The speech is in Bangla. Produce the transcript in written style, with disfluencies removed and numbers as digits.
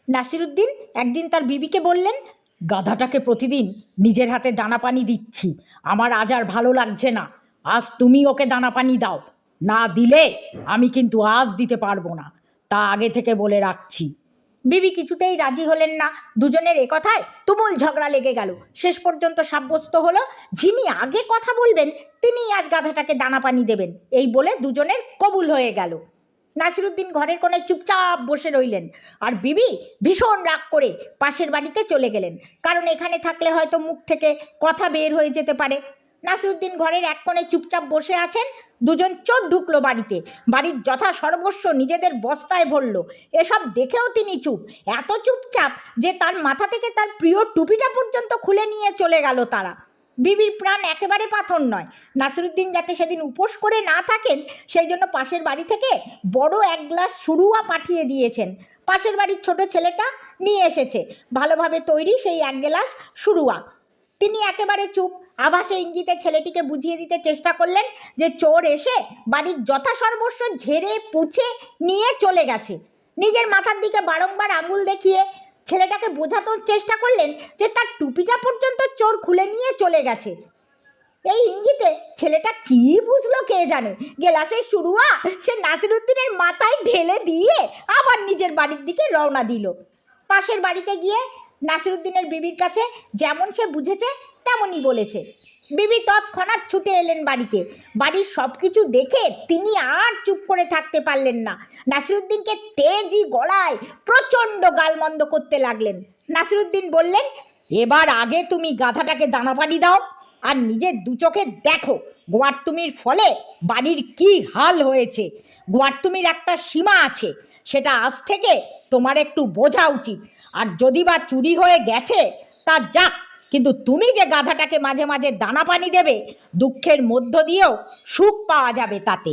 নাসিরুদ্দিন একদিন তার বিবিকে বললেন, গাধাটাকে প্রতিদিন নিজের হাতে দানা পানি দিচ্ছি, আমার আজ আর ভালো লাগছে না, আজ তুমি ওকে দানা পানি দাও, না দিলে আমি কিন্তু আজ দিতে পারবো না, তা আগে থেকে বলে রাখছি। বিবি কিছুতেই রাজি হলেন না। দুজনের এ কথায় তুমুল ঝগড়া লেগে গেল। শেষ পর্যন্ত সাব্যস্ত হলো যিনি আগে কথা বলবেন তিনিই আজ গাধাটাকে দানা পানি দেবেন। এই বলে দুজনের কবুল হয়ে গেল। নাসিরুদ্দিন ঘরের কোণে চুপচাপ বসে রইলেন, আর বিবি ভীষণ রাগ করে পাশের বাড়িতে চলে গেলেন, কারণ এখানে থাকলে হয়তো মুখ থেকে কথা বের হয়ে যেতে পারে। নাসিরুদ্দিন ঘরের এক কোণে চুপচাপ বসে আছেন। দুজন চোর ঢুকলো বাড়িতে, বাড়ির যথা সর্বস্ব নিজেদের বস্তায় ভরল। এসব দেখেও তিনি চুপ, এত চুপচাপ যে তার মাথা থেকে তার প্রিয় টুপিটা পর্যন্ত খুলে নিয়ে চলে গেল তারা। বিবির প্রাণ একেবারে পাথর নয়। নাসিরুদ্দিন যাতে সেদিন উপোস করে না থাকেন সেই জন্য পাশের বাড়ি থেকে বড় এক গ্লাস সুরুয়া পাঠিয়ে দিয়েছেন। পাশের বাড়ির ছোট ছেলেটা নিয়ে এসেছে ভালোভাবে তৈরি সেই এক গ্লাস সুরুয়া। তিনি একেবারে চুপ। আভাসে ইঙ্গিতে ছেলেটিকে বুঝিয়ে দিতে চেষ্টা করলেন যে চোর এসে বাড়ির যথা সর্বস্ব ঝেড়ে পুছে নিয়ে চলে গেছে। নিজের মাথার দিকে বারংবার আঙুল দেখিয়ে ছেলেটাকে বোঝানোর চেষ্টা করলেন যে তার টুপিটা পর্যন্ত চোর খুলে নিয়ে চলে গেছে। এই ইঙ্গিতে ছেলেটা কি বুঝলো কে জানে। গেলাসের সুরুয়া সে নাসিরুদ্দিনের মাথায় ঢেলে দিয়ে আবার নিজের বাড়ির দিকে রওনা দিল। পাশের বাড়িতে গিয়ে নাসিরুদ্দিনের বিবির কাছে যেমন সে বুঝেছে তেমনই বলেছে। বিবি তৎক্ষণাৎ ছুটে এলেন বাড়িতে। বাড়ির সব কিছু দেখে তিনি আর চুপ করে থাকতে পারলেন না। নাসিরুদ্দিনকে তেজি গলায় প্রচণ্ড গালমন্দ করতে লাগলেন। নাসিরুদ্দিন বললেন, এবার আগে তুমি গাধাটাকে দানা পানি দাও, আর নিজের দু চোখে দেখো গোয়ার্তুমির ফলে বাড়ির কি হাল হয়েছে। গোয়ার্তুমির একটা সীমা আছে, সেটা আজ থেকে তোমার একটু বোঝা উচিত। আর যদি বা চুরি হয়ে গেছে তা যাক, কিন্তু তুমি যে গাধাটাকে মাঝে মাঝে দানা পানি দেবে, দুঃখের মধ্য দিয়েও সুখ পাওয়া যাবে তাতে।